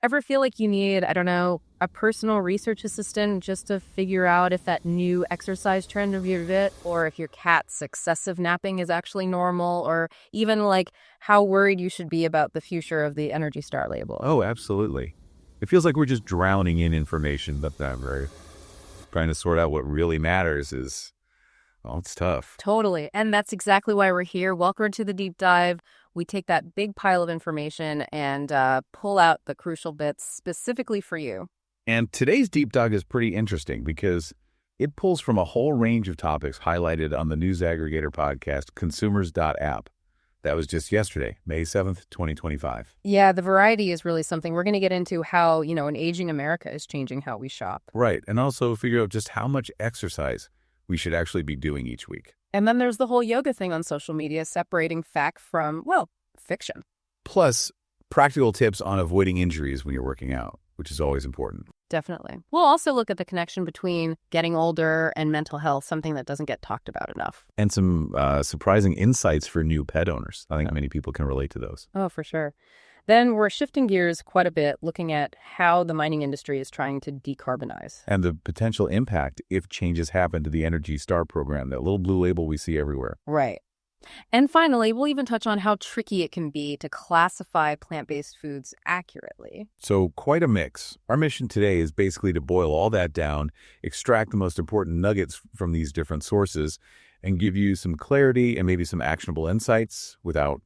Ever feel like you need, I don't know, a personal research assistant just to figure out if that new exercise trend of your bit, or if your cat's excessive napping is actually normal, or even like how worried you should be about the future of the Energy Star label? Oh, absolutely. It feels like we're just drowning in information, but that very trying to sort out what really matters is, well, it's tough. Totally. And that's exactly why we're here. Welcome to the deep dive. We take that big pile of information and pull out the crucial bits specifically for you. And today's deep dive is pretty interesting because it pulls from a whole range of topics highlighted on the news aggregator podcast, Consumers.App. That was just yesterday, May 7th, 2025. Yeah, the variety is really something. We're going to get into how, an aging America is changing how we shop. Right. And also figure out just how much exercise we should actually be doing each week. And then there's the whole yoga thing on social media, separating fact from, fiction. Plus, practical tips on avoiding injuries when you're working out, which is always important. Definitely. We'll also look at the connection between getting older and mental health, something that doesn't get talked about enough. And some surprising insights for new pet owners. I think many people can relate to those. Oh, for sure. Then we're shifting gears quite a bit, looking at how the mining industry is trying to decarbonize. And the potential impact if changes happen to the Energy Star program, that little blue label we see everywhere. Right. And finally, we'll even touch on how tricky it can be to classify plant-based foods accurately. So quite a mix. Our mission today is basically to boil all that down, extract the most important nuggets from these different sources, and give you some clarity and maybe some actionable insights without,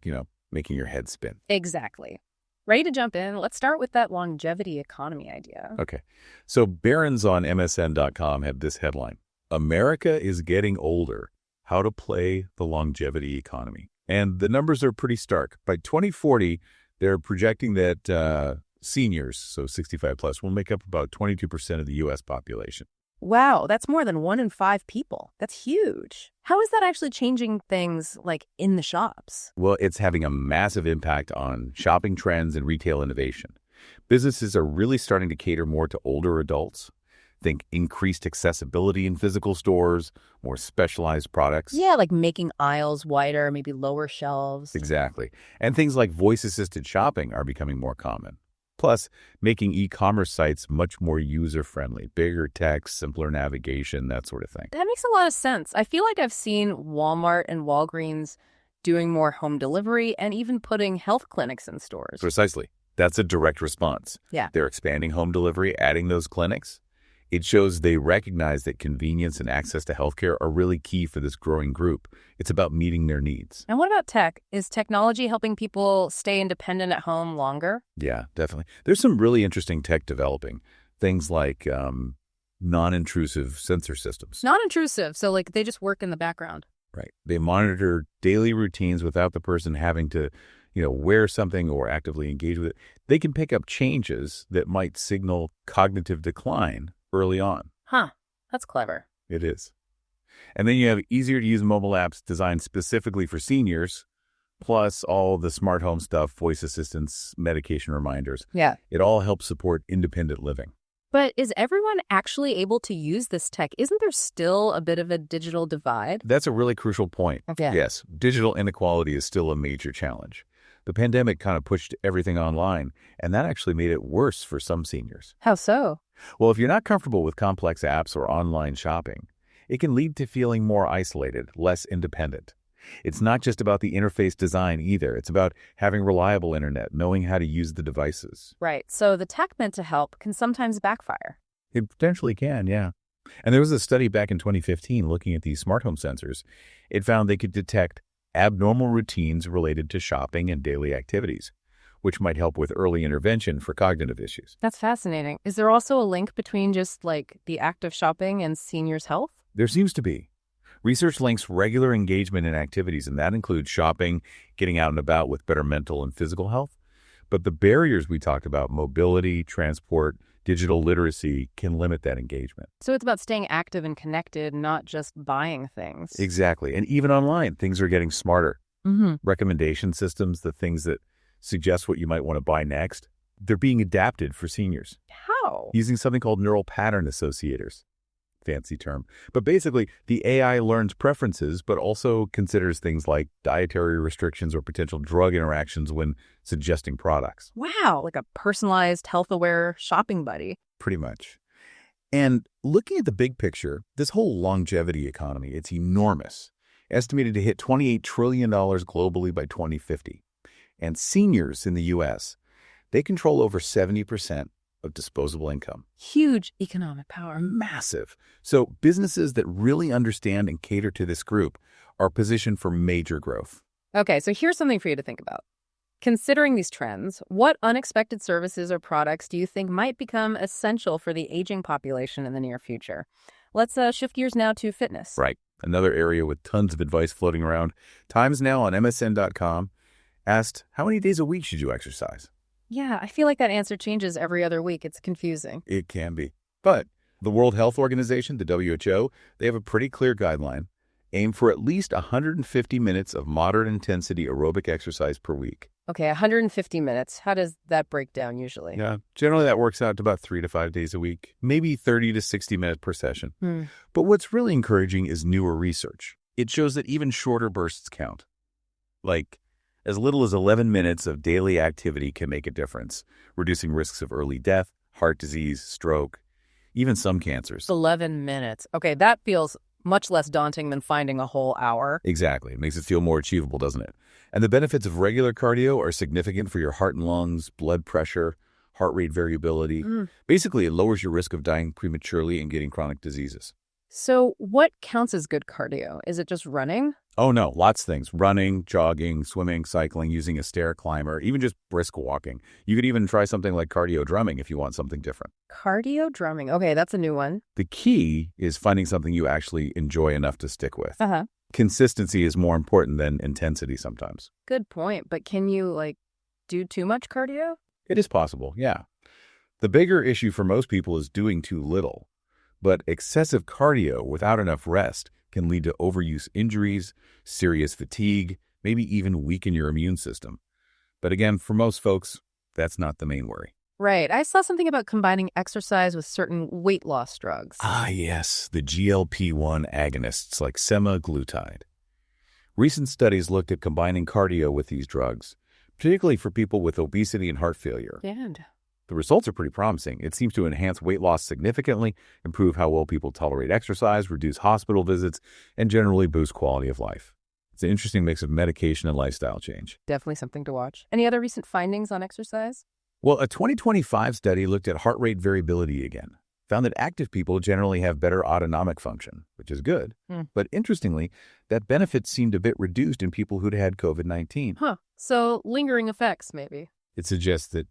making your head spin. Exactly. Ready to jump in? Let's start with that longevity economy idea. Okay. So Barron's on MSN.com had this headline: America is getting older. How to play the longevity economy. And the numbers are pretty stark. By 2040, they're projecting that seniors, so 65 plus, will make up about 22% of the U.S. population. Wow, that's more than 1 in 5 people. That's huge. How is that actually changing things like in the shops? Well, it's having a massive impact on shopping trends and retail innovation. Businesses are really starting to cater more to older adults. Think increased accessibility in physical stores, more specialized products. Yeah, like making aisles wider, maybe lower shelves. Exactly. And things like voice-assisted shopping are becoming more common. Plus, making e-commerce sites much more user-friendly, bigger text, simpler navigation, that sort of thing. That makes a lot of sense. I feel like I've seen Walmart and Walgreens doing more home delivery and even putting health clinics in stores. Precisely. That's a direct response. Yeah. They're expanding home delivery, adding those clinics. It shows they recognize that convenience and access to healthcare are really key for this growing group. It's about meeting their needs. And what about tech? Is technology helping people stay independent at home longer? Yeah, definitely. There's some really interesting tech developing. Things like non-intrusive sensor systems. Non-intrusive, so like they just work in the background. Right. They monitor daily routines without the person having to, wear something or actively engage with it. They can pick up changes that might signal cognitive decline early on. Huh. That's clever. It is. And then you have easier-to-use mobile apps designed specifically for seniors, plus all the smart home stuff, voice assistants, medication reminders. Yeah. It all helps support independent living. But is everyone actually able to use this tech? Isn't there still a bit of a digital divide? That's a really crucial point. Okay. Yes, digital inequality is still a major challenge. The pandemic kind of pushed everything online, and that actually made it worse for some seniors. How so? Well, if you're not comfortable with complex apps or online shopping, it can lead to feeling more isolated, less independent. It's not just about the interface design either. It's about having reliable internet, knowing how to use the devices. Right. So the tech meant to help can sometimes backfire. It potentially can, yeah. And there was a study back in 2015 looking at these smart home sensors. It found they could detect abnormal routines related to shopping and daily activities, which might help with early intervention for cognitive issues. That's fascinating. Is there also a link between just like the act of shopping and seniors' health? There seems to be. Research links regular engagement in activities, and that includes shopping, getting out and about with better mental and physical health. But the barriers we talked about, mobility, transport, digital literacy, can limit that engagement. So it's about staying active and connected, not just buying things. Exactly. And even online, things are getting smarter. Mm-hmm. Recommendation systems, the things that suggest what you might want to buy next, they're being adapted for seniors. How? Using something called neural pattern associators. fancy term. But basically, the AI learns preferences, but also considers things like dietary restrictions or potential drug interactions when suggesting products. Wow, like a personalized, health-aware shopping buddy. Pretty much. And looking at the big picture, this whole longevity economy, it's enormous. Estimated to hit $28 trillion globally by 2050. And seniors in the U.S., they control over 70% of disposable income. Huge economic power. Massive. So businesses that really understand and cater to this group are positioned for major growth. Okay, so here's something for you to think about. Considering these trends, what unexpected services or products do you think might become essential for the aging population in the near future? Let's shift gears now to fitness. Right. Another area with tons of advice floating around. Times Now on MSN.com asked, how many days a week should you exercise? Yeah, I feel like that answer changes every other week. It's confusing. It can be. But the World Health Organization, the WHO, they have a pretty clear guideline. Aim for at least 150 minutes of moderate intensity aerobic exercise per week. Okay, 150 minutes. How does that break down usually? Yeah, generally that works out to about 3 to 5 days a week, maybe 30 to 60 minutes per session. But what's really encouraging is newer research. It shows that even shorter bursts count. Like, as little as 11 minutes of daily activity can make a difference, reducing risks of early death, heart disease, stroke, even some cancers. 11 minutes. Okay, that feels much less daunting than finding a whole hour. Exactly. It makes it feel more achievable, doesn't it? And the benefits of regular cardio are significant for your heart and lungs, blood pressure, heart rate variability. Basically, it lowers your risk of dying prematurely and getting chronic diseases. So what counts as good cardio? Is it just running? Oh, no. Lots of things. Running, jogging, swimming, cycling, using a stair climber, even just brisk walking. You could even try something like cardio drumming if you want something different. Cardio drumming. Okay, that's a new one. The key is finding something you actually enjoy enough to stick with. Uh-huh. Consistency is more important than intensity sometimes. Good point. But can you, do too much cardio? It is possible, yeah. The bigger issue for most people is doing too little. But excessive cardio without enough rest can lead to overuse injuries, serious fatigue, maybe even weaken your immune system. But again, for most folks, that's not the main worry. Right. I saw something about combining exercise with certain weight loss drugs. Ah, yes, the GLP-1 agonists like semaglutide. Recent studies looked at combining cardio with these drugs, particularly for people with obesity and heart failure. And the results are pretty promising. It seems to enhance weight loss significantly, improve how well people tolerate exercise, reduce hospital visits, and generally boost quality of life. It's an interesting mix of medication and lifestyle change. Definitely something to watch. Any other recent findings on exercise? Well, a 2025 study looked at heart rate variability again, found that active people generally have better autonomic function, which is good. But interestingly, that benefit seemed a bit reduced in people who'd had COVID-19. So lingering effects, maybe. It suggests that,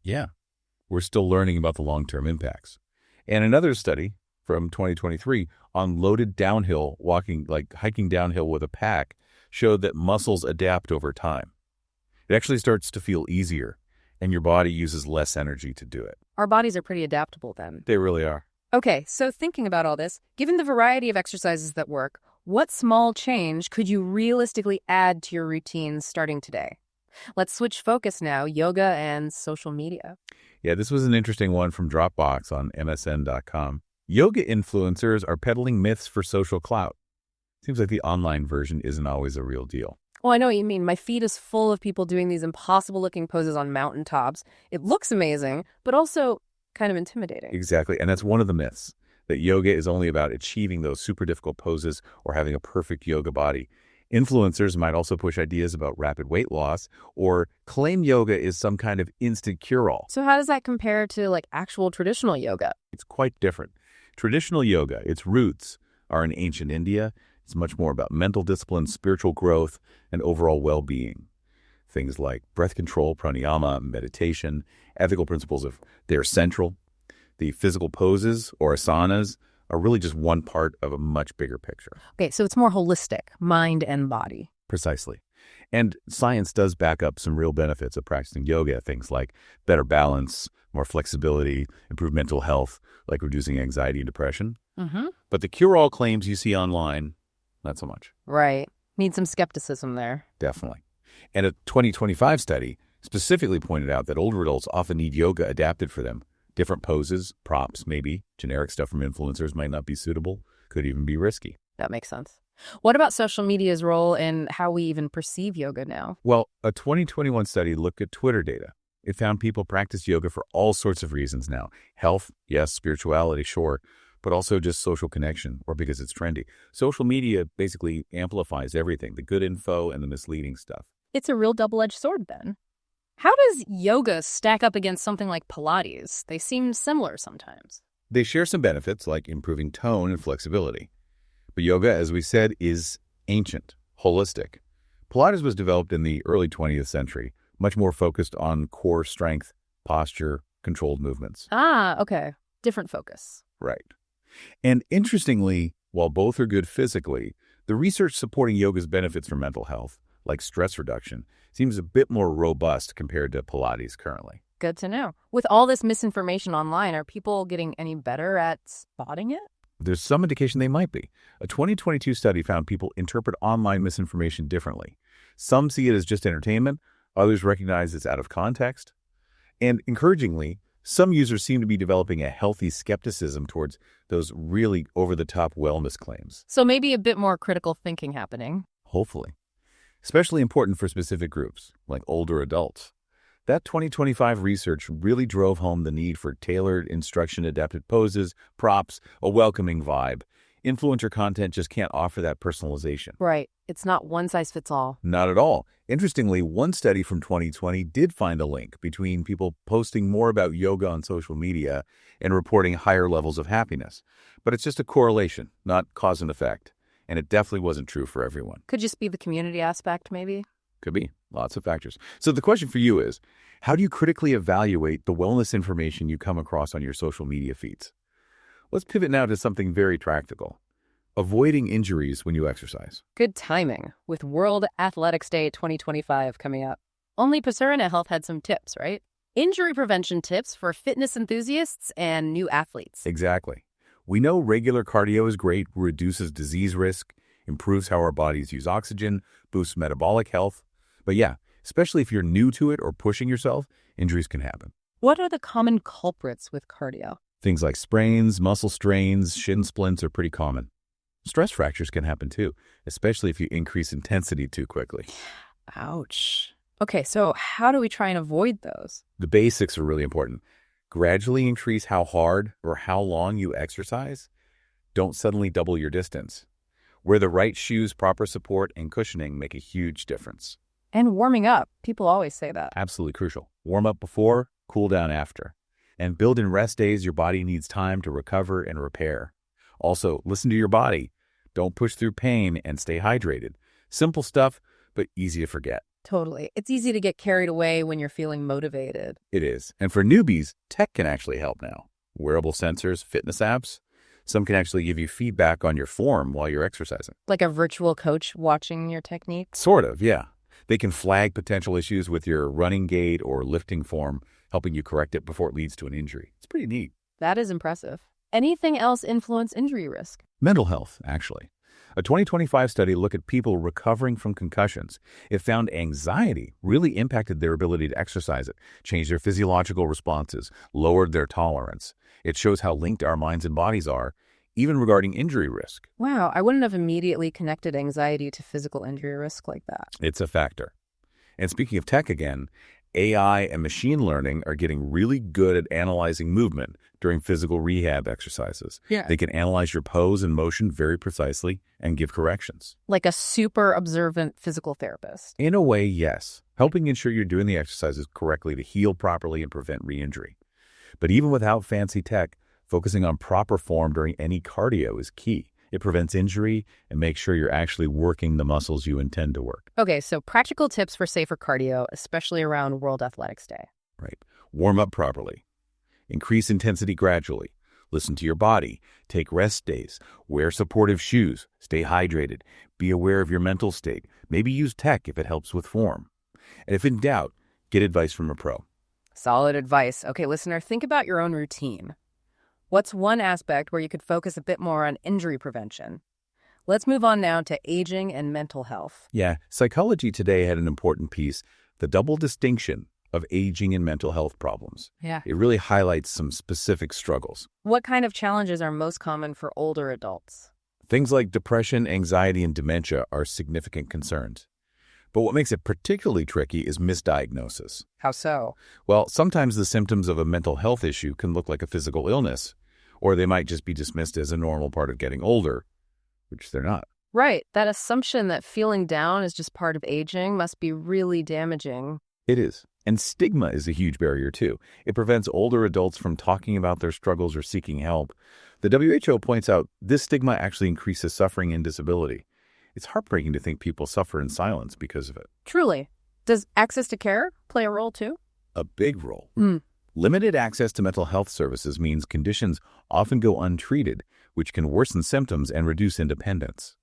we're still learning about the long-term impacts. And another study from 2023 on loaded downhill walking, like hiking downhill with a pack, showed that muscles adapt over time. It actually starts to feel easier, and your body uses less energy to do it. Our bodies are pretty adaptable then. They really are. Okay, so thinking about all this, given the variety of exercises that work, what small change could you realistically add to your routines starting today? Let's switch focus now, yoga and social media. Yeah, this was an interesting one from Dropbox on MSN.com. Yoga influencers are peddling myths for social clout. Seems like the online version isn't always a real deal. Well, I know what you mean. My feed is full of people doing these impossible-looking poses on mountaintops. It looks amazing, but also kind of intimidating. Exactly, and that's one of the myths, that yoga is only about achieving those super difficult poses or having a perfect yoga body. Influencers might also push ideas about rapid weight loss or claim yoga is some kind of instant cure-all. So how does that compare to actual traditional yoga? It's quite different. Traditional yoga, its roots are in ancient India. It's much more about mental discipline, spiritual growth, and overall well-being. Things like breath control, pranayama, meditation, ethical principles, they're central. The physical poses or asanas are really just one part of a much bigger picture. Okay, so it's more holistic, mind and body. Precisely. And science does back up some real benefits of practicing yoga, things like better balance, more flexibility, improved mental health, like reducing anxiety and depression. But the cure-all claims you see online, not so much. Right. Need some skepticism there. Definitely. And a 2025 study specifically pointed out that older adults often need yoga adapted for them. Different poses, props maybe, generic stuff from influencers might not be suitable. could even be risky. That makes sense. What about social media's role in how we even perceive yoga now? Well, a 2021 study looked at Twitter data. It found people practice yoga for all sorts of reasons now. Health, yes, spirituality, sure, but also just social connection or because it's trendy. Social media basically amplifies everything, the good info and the misleading stuff. It's a real double-edged sword then. How does yoga stack up against something like Pilates? They seem similar sometimes. They share some benefits like improving tone and flexibility. But yoga, as we said, is ancient, holistic. Pilates was developed in the early 20th century, much more focused on core strength, posture, controlled movements. Ah, okay. Different focus. Right. And interestingly, while both are good physically, the research supporting yoga's benefits for mental health, like stress reduction, seems a bit more robust compared to Pilates currently. Good to know. With all this misinformation online, are people getting any better at spotting it? There's some indication they might be. A 2022 study found people interpret online misinformation differently. Some see it as just entertainment, others recognize it's out of context. And encouragingly, some users seem to be developing a healthy skepticism towards those really over-the-top wellness claims. So maybe a bit more critical thinking happening. Hopefully. Especially important for specific groups, like older adults. That 2025 research really drove home the need for tailored, instruction-adapted poses, props, a welcoming vibe. Influencer content just can't offer that personalization. Right. It's not one size fits all. Not at all. Interestingly, one study from 2020 did find a link between people posting more about yoga on social media and reporting higher levels of happiness. But it's just a correlation, not cause and effect. And it definitely wasn't true for everyone. Could just be the community aspect, maybe? Could be. Lots of factors. So the question for you is, how do you critically evaluate the wellness information you come across on your social media feeds? Let's pivot now to something very practical. Avoiding injuries when you exercise. Good timing, with World Athletics Day 2025 coming up. Only Pasurina Health had some tips, right? Injury prevention tips for fitness enthusiasts and new athletes. Exactly. We know regular cardio is great, reduces disease risk, improves how our bodies use oxygen, boosts metabolic health. But yeah, especially if you're new to it or pushing yourself, injuries can happen. What are the common culprits with cardio? Things like sprains, muscle strains, shin splints are pretty common. Stress fractures can happen too, especially if you increase intensity too quickly. Ouch. Okay, so how do we try and avoid those? The basics are really important. Gradually increase how hard or how long you exercise. Don't suddenly double your distance. Wear the right shoes, proper support, and cushioning make a huge difference. And warming up. People always say that. Absolutely crucial. Warm up before, cool down after. And build in rest days your body needs time to recover and repair. Also, listen to your body. Don't push through pain and stay hydrated. Simple stuff, but easy to forget. Totally. It's easy to get carried away when you're feeling motivated. It is. And for newbies, tech can actually help now. Wearable sensors, fitness apps. Some can actually give you feedback on your form while you're exercising. Like a virtual coach watching your technique? Sort of, yeah. They can flag potential issues with your running gait or lifting form, helping you correct it before it leads to an injury. It's pretty neat. That is impressive. Anything else influence injury risk? Mental health, actually. A 2025 study looked at people recovering from concussions. It found anxiety really impacted their ability to exercise it, changed their physiological responses, lowered their tolerance. It shows how linked our minds and bodies are, even regarding injury risk. Wow, I wouldn't have immediately connected anxiety to physical injury risk like that. It's a factor. And speaking of tech again, AI and machine learning are getting really good at analyzing movement during physical rehab exercises. Yeah. They can analyze your pose and motion very precisely and give corrections. Like a super observant physical therapist. In a way, yes. Helping ensure you're doing the exercises correctly to heal properly and prevent re-injury. But even without fancy tech, focusing on proper form during any cardio is key. It prevents injury and makes sure you're actually working the muscles you intend to work. Okay, so practical tips for safer cardio, especially around World Athletics Day. Right. Warm up properly. Increase intensity gradually. Listen to your body. Take rest days. Wear supportive shoes. Stay hydrated. Be aware of your mental state. Maybe use tech if it helps with form. And if in doubt, get advice from a pro. Solid advice. Okay, listener, think about your own routine. What's one aspect where you could focus a bit more on injury prevention? Let's move on now to aging and mental health. Yeah, Psychology Today had an important piece, the double distinction of aging and mental health problems. Yeah. It really highlights some specific struggles. What kind of challenges are most common for older adults? Things like depression, anxiety, and dementia are significant concerns. But what makes it particularly tricky is misdiagnosis. How so? Well, sometimes the symptoms of a mental health issue can look like a physical illness, or they might just be dismissed as a normal part of getting older, which they're not. Right. That assumption that feeling down is just part of aging must be really damaging. It is. And stigma is a huge barrier, too. It prevents older adults from talking about their struggles or seeking help. The WHO points out this stigma actually increases suffering and disability. It's heartbreaking to think people suffer in silence because of it. Truly. Does access to care play a role, too? A big role. Limited access to mental health services means conditions often go untreated, which can worsen symptoms and reduce independence.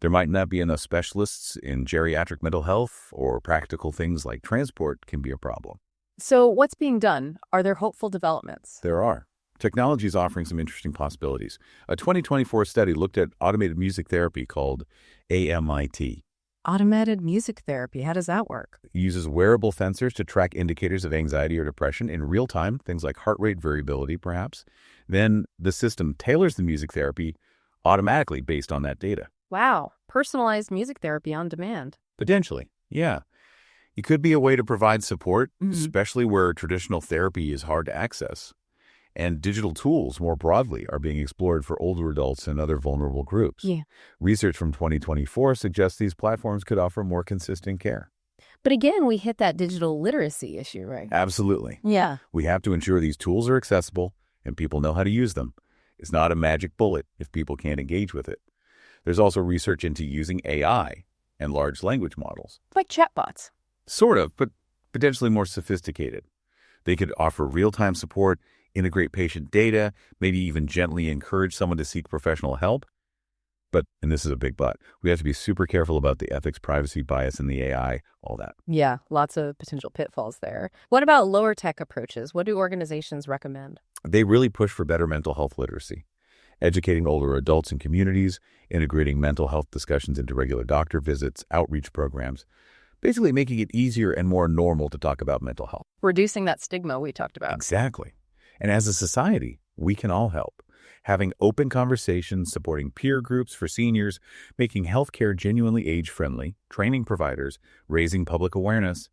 There might not be enough specialists in geriatric mental health, or practical things like transport can be a problem. So what's being done? Are there hopeful developments? There are. Technology is offering some interesting possibilities. A 2024 study looked at automated music therapy called AMIT. Automated music therapy, how does that work? It uses wearable sensors to track indicators of anxiety or depression in real time, things like heart rate variability, perhaps. Then the system tailors the music therapy automatically based on that data. Wow, personalized music therapy on demand. Potentially, yeah. It could be a way to provide support, especially where traditional therapy is hard to access. And digital tools, more broadly, are being explored for older adults and other vulnerable groups. Yeah. Research from 2024 suggests these platforms could offer more consistent care. But again, we hit that digital literacy issue, right? Absolutely. Yeah. We have to ensure these tools are accessible and people know how to use them. It's not a magic bullet if people can't engage with it. There's also research into using AI and large language models. Like chatbots. Sort of, but potentially more sophisticated. They could offer real-time support, integrate patient data, maybe even gently encourage someone to seek professional help. But, and this is a big but, we have to be super careful about the ethics, privacy, bias in the AI, all that. Yeah, lots of potential pitfalls there. What about lower tech approaches? What do organizations recommend? They really push for better mental health literacy, educating older adults and communities, integrating mental health discussions into regular doctor visits, outreach programs, basically making it easier and more normal to talk about mental health. Reducing that stigma we talked about. Exactly. And as a society, we can all help. Having open conversations, supporting peer groups for seniors, making healthcare genuinely age-friendly, training providers, raising public awareness,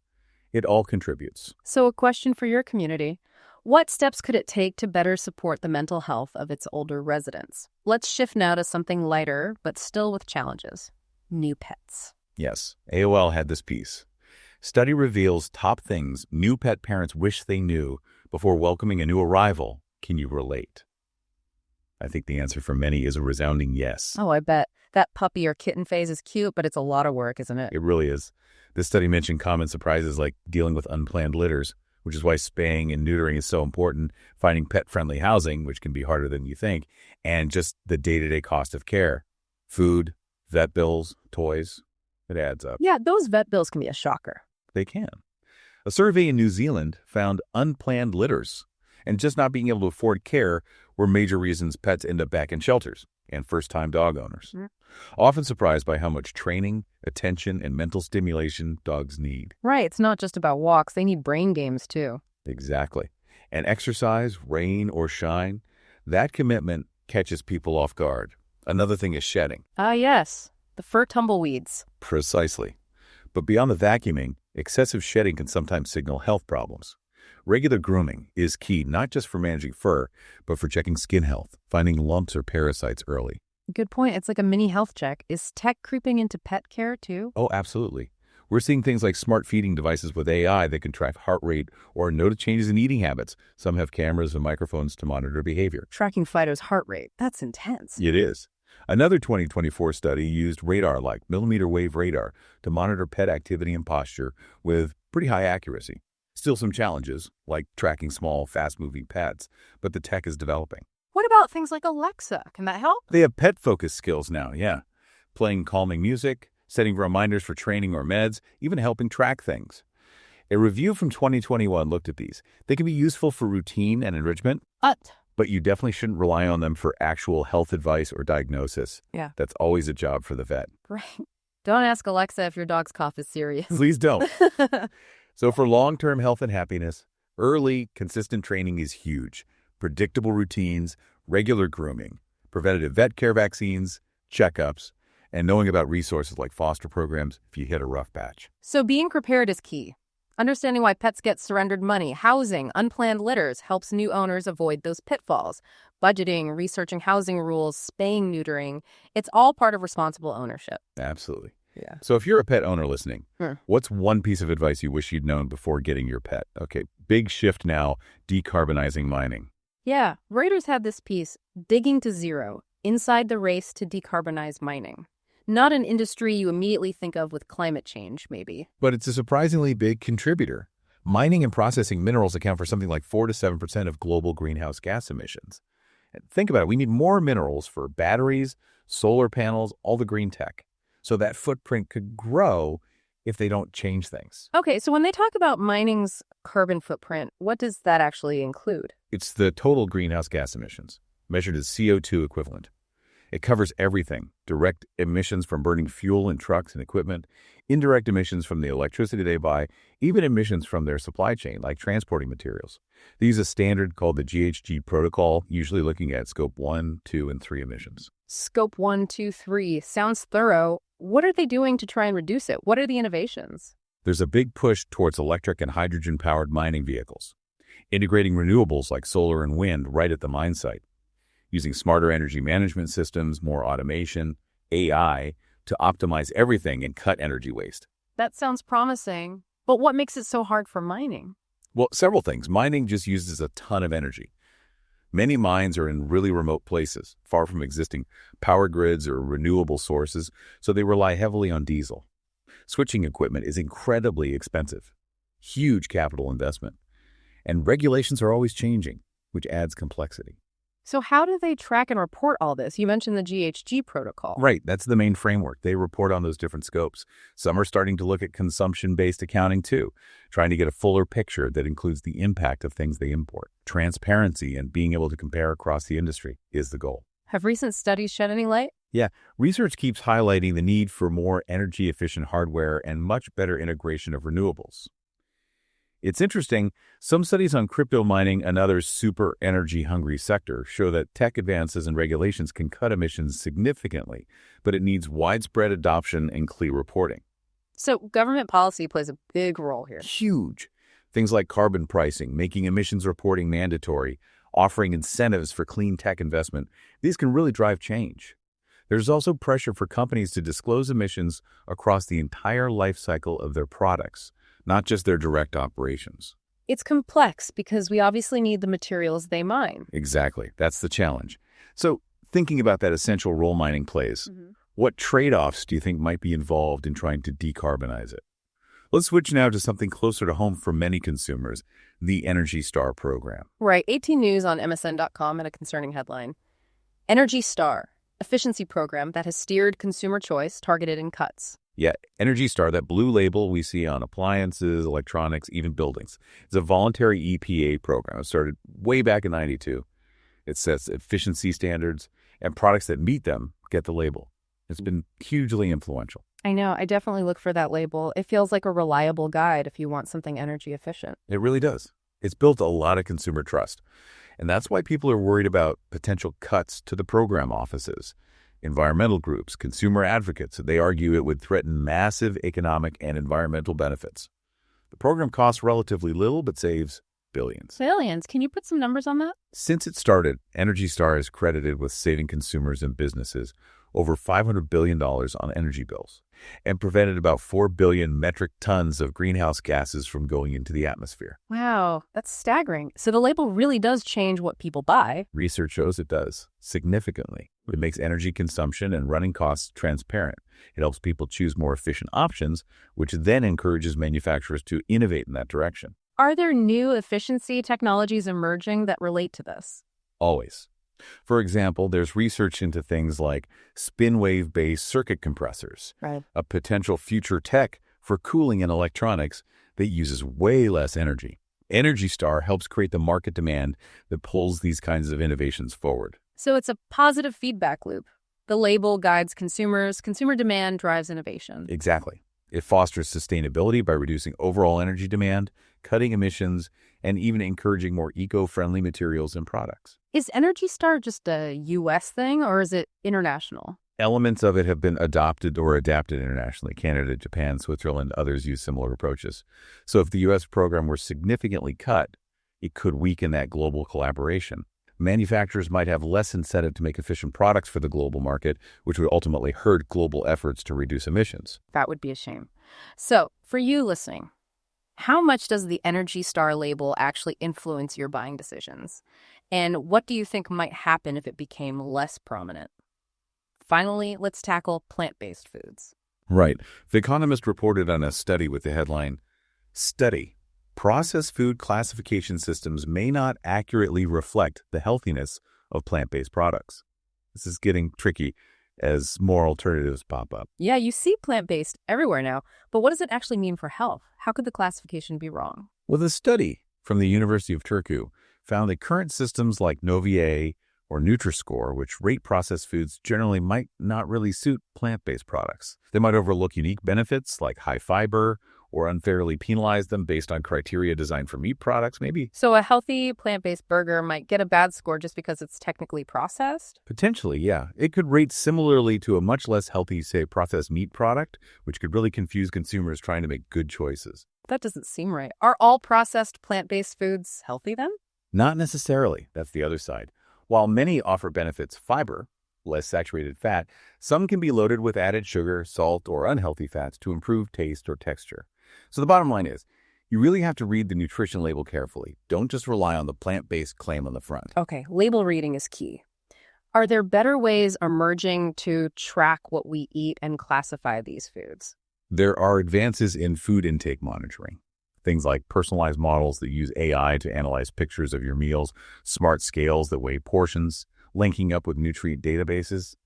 it all contributes. So a question for your community. What steps could it take to better support the mental health of its older residents? Let's shift now to something lighter, but still with challenges. New pets. Yes, AOL had this piece. Study reveals top things new pet parents wish they knew before welcoming a new arrival. Can you relate? I think the answer for many is a resounding yes. Oh, I bet. That puppy or kitten phase is cute, but it's a lot of work, isn't it? It really is. This study mentioned common surprises like dealing with unplanned litters, which is why spaying and neutering is so important, finding pet-friendly housing, which can be harder than you think, and just the day-to-day cost of care. Food, vet bills, toys, it adds up. Yeah, those vet bills can be a shocker. They can. A survey in New Zealand found unplanned litters and just not being able to afford care were major reasons pets end up back in shelters and first-time dog owners. Often surprised by how much training, attention, and mental stimulation dogs need. Right, it's not just about walks. They need brain games, too. Exactly. And exercise, rain or shine, that commitment catches people off guard. Another thing is shedding. Ah, yes. The fur tumbleweeds. Precisely. But beyond the vacuuming, excessive shedding can sometimes signal health problems. Regular grooming is key not just for managing fur, but for checking skin health, finding lumps or parasites early. Good point. It's like a mini health check. Is tech creeping into pet care, too? Oh, absolutely. We're seeing things like smart feeding devices with AI that can track heart rate or notice changes in eating habits. Some have cameras and microphones to monitor behavior. Tracking Fido's heart rate. That's intense. It is. Another 2024 study used radar like millimeter wave radar to monitor pet activity and posture with pretty high accuracy. Still some challenges, like tracking small, fast-moving pets, but the tech is developing. What about things like Alexa? Can that help? They have pet-focused skills now, yeah. Playing calming music, setting reminders for training or meds, even helping track things. A review from 2021 looked at these. They can be useful for routine and enrichment, but you definitely shouldn't rely on them for actual health advice or diagnosis. Yeah. That's always a job for the vet. Right. Don't ask Alexa if your dog's cough is serious. Please don't. So for long-term health and happiness, early, consistent training is huge. Predictable routines, regular grooming, preventative vet care vaccines, checkups, and knowing about resources like foster programs if you hit a rough patch. So being prepared is key. Understanding why pets get surrendered money, housing, unplanned litters helps new owners avoid those pitfalls. Budgeting, researching housing rules, spaying, neutering, it's all part of responsible ownership. Absolutely. Yeah. So if you're a pet owner listening, what's one piece of advice you wish you'd known before getting your pet? Okay, big shift now, decarbonizing mining. Yeah, Reuters had this piece, Digging to Zero, Inside the Race to Decarbonize Mining. Not an industry you immediately think of with climate change, maybe. But it's a surprisingly big contributor. Mining and processing minerals account for something like 4 to 7% of global greenhouse gas emissions. And think about it, we need more minerals for batteries, solar panels, all the green tech. So that footprint could grow if they don't change things. Okay, so when they talk about mining's carbon footprint, what does that actually include? It's the total greenhouse gas emissions, measured as CO2 equivalent. It covers everything: direct emissions from burning fuel in trucks and equipment, indirect emissions from the electricity they buy, even emissions from their supply chain, like transporting materials. They use a standard called the GHG protocol, usually looking at scope 1, 2, and 3 emissions. Scope 1, 2, 3 sounds thorough. What are they doing to try and reduce it? What are the innovations? There's a big push towards electric and hydrogen-powered mining vehicles, integrating renewables like solar and wind right at the mine site, using smarter energy management systems, more automation, AI, to optimize everything and cut energy waste. That sounds promising, but what makes it so hard for mining? Well, several things. Mining just uses a ton of energy. Many mines are in really remote places, far from existing power grids or renewable sources, so they rely heavily on diesel. Switching equipment is incredibly expensive, huge capital investment, and regulations are always changing, which adds complexity. So how do they track and report all this? You mentioned the GHG protocol. Right, that's the main framework. They report on those different scopes. Some are starting to look at consumption-based accounting too, trying to get a fuller picture that includes the impact of things they import. Transparency and being able to compare across the industry is the goal. Have recent studies shed any light? Yeah, research keeps highlighting the need for more energy-efficient hardware and much better integration of renewables. It's interesting, some studies on crypto mining, another super energy-hungry sector, show that tech advances and regulations can cut emissions significantly, but it needs widespread adoption and clear reporting. So government policy plays a big role here. Huge. Things like carbon pricing, making emissions reporting mandatory, offering incentives for clean tech investment, these can really drive change. There's also pressure for companies to disclose emissions across the entire life cycle of their products, not just their direct operations. It's complex because we obviously need the materials they mine. Exactly. That's the challenge. So thinking about that essential role mining plays, what trade-offs do you think might be involved in trying to decarbonize it? Let's switch now to something closer to home for many consumers, the Energy Star program. Right. 18 News on MSN.com had a concerning headline. Energy Star, efficiency program that has steered consumer choice targeted in cuts. Yeah, Energy Star, that blue label we see on appliances, electronics, even buildings. It's a voluntary EPA program. It started way back in '92. It sets efficiency standards, and products that meet them get the label. It's been hugely influential. I know. I definitely look for that label. It feels like a reliable guide if you want something energy efficient. It really does. It's built a lot of consumer trust. And that's why people are worried about potential cuts to the program offices. Environmental groups, consumer advocates, they argue it would threaten massive economic and environmental benefits. The program costs relatively little, but saves billions. Billions? Can you put some numbers on that? Since it started, Energy Star is credited with saving consumers and businesses over $500 billion on energy bills and prevented about 4 billion metric tons of greenhouse gases from going into the atmosphere. Wow, that's staggering. So the label really does change what people buy. Research shows it does, significantly. It makes energy consumption and running costs transparent. It helps people choose more efficient options, which then encourages manufacturers to innovate in that direction. Are there new efficiency technologies emerging that relate to this? Always. For example, there's research into things like spin wave-based circuit compressors, Right. a potential future tech for cooling and electronics that uses way less energy. Energy Star helps create the market demand that pulls these kinds of innovations forward. So it's a positive feedback loop. The label guides consumers. Consumer demand drives innovation. Exactly. It fosters sustainability by reducing overall energy demand, cutting emissions, and even encouraging more eco-friendly materials and products. Is Energy Star just a U.S. thing or is it international? Elements of it have been adopted or adapted internationally. Canada, Japan, Switzerland, others use similar approaches. So if the U.S. program were significantly cut, it could weaken that global collaboration. Manufacturers might have less incentive to make efficient products for the global market, which would ultimately hurt global efforts to reduce emissions. That would be a shame. So, for you listening, how much does the Energy Star label actually influence your buying decisions? And what do you think might happen if it became less prominent? Finally, let's tackle plant-based foods. Right. The Economist reported on a study with the headline, "Study: Processed food classification systems may not accurately reflect the healthiness of plant-based products." This is getting tricky as more alternatives pop up. Yeah, you see plant-based everywhere now, but what does it actually mean for health? How could the classification be wrong? Well, the study from the University of Turku found that current systems like Novier or Nutri-Score, which rate processed foods, generally might not really suit plant-based products. They might overlook unique benefits like high fiber or unfairly penalize them based on criteria designed for meat products, maybe. So a healthy plant-based burger might get a bad score just because it's technically processed? Potentially, yeah. It could rate similarly to a much less healthy, say, processed meat product, which could really confuse consumers trying to make good choices. That doesn't seem right. Are all processed plant-based foods healthy then? Not necessarily. That's the other side. While many offer benefits, fiber, less saturated fat, some can be loaded with added sugar, salt, or unhealthy fats to improve taste or texture. So the bottom line is, you really have to read the nutrition label carefully. Don't just rely on the plant-based claim on the front. Okay, label reading is key. Are there better ways emerging to track what we eat and classify these foods? There are advances in food intake monitoring. Things like personalized models that use AI to analyze pictures of your meals, smart scales that weigh portions, linking up with nutrient databases.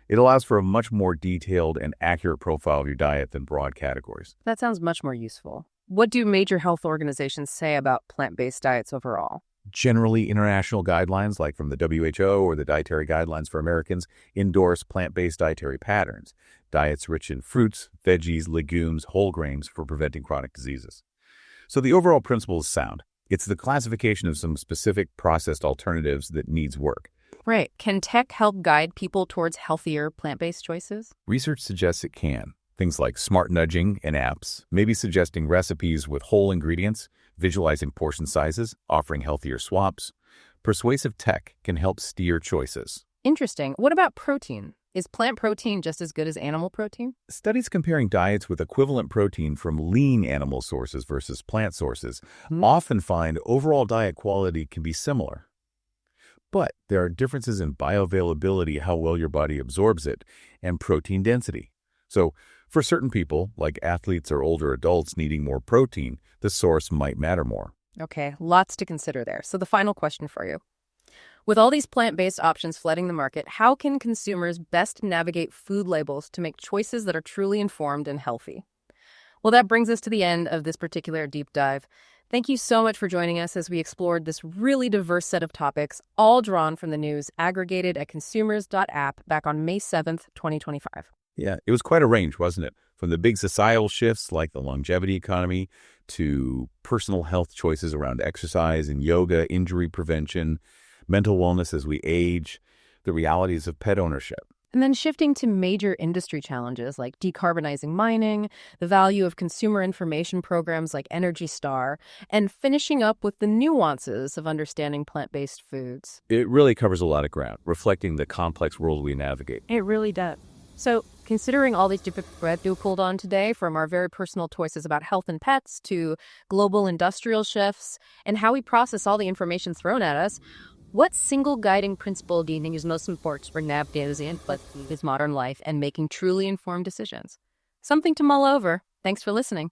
It allows for a much more detailed and accurate profile of your diet than broad categories. That sounds much more useful. What do major health organizations say about plant-based diets overall? Generally, international guidelines like from the WHO or the Dietary Guidelines for Americans endorse plant-based dietary patterns, diets rich in fruits, veggies, legumes, whole grains for preventing chronic diseases. So the overall principle is sound. It's the classification of some specific processed alternatives that needs work. Right. Can tech help guide people towards healthier plant-based choices? Research suggests it can. Things like smart nudging in apps, maybe suggesting recipes with whole ingredients, visualizing portion sizes, offering healthier swaps. Persuasive tech can help steer choices. Interesting. What about protein? Is plant protein just as good as animal protein? Studies comparing diets with equivalent protein from lean animal sources versus plant sources often find overall diet quality can be similar. But there are differences in bioavailability, how well your body absorbs it, and protein density. So for certain people, like athletes or older adults needing more protein, the source might matter more. Okay, lots to consider there. So the final question for you. With all these plant-based options flooding the market, how can consumers best navigate food labels to make choices that are truly informed and healthy? Well, that brings us to the end of this particular deep dive. Thank you so much for joining us as we explored this really diverse set of topics, all drawn from the news aggregated at Consumers.App back on May 7th, 2025. Yeah, it was quite a range, wasn't it? From the big societal shifts like the longevity economy to personal health choices around exercise and yoga, injury prevention, mental wellness as we age, the realities of pet ownership. And then shifting to major industry challenges like decarbonizing mining, the value of consumer information programs like Energy Star, and finishing up with the nuances of understanding plant-based foods. It really covers a lot of ground, reflecting the complex world we navigate. It really does. So, considering all these different threads you pulled on today, from our very personal choices about health and pets to global industrial shifts and how we process all the information thrown at us, what single guiding principle do you think is most important for navigating this modern life and making truly informed decisions? Something to mull over. Thanks for listening.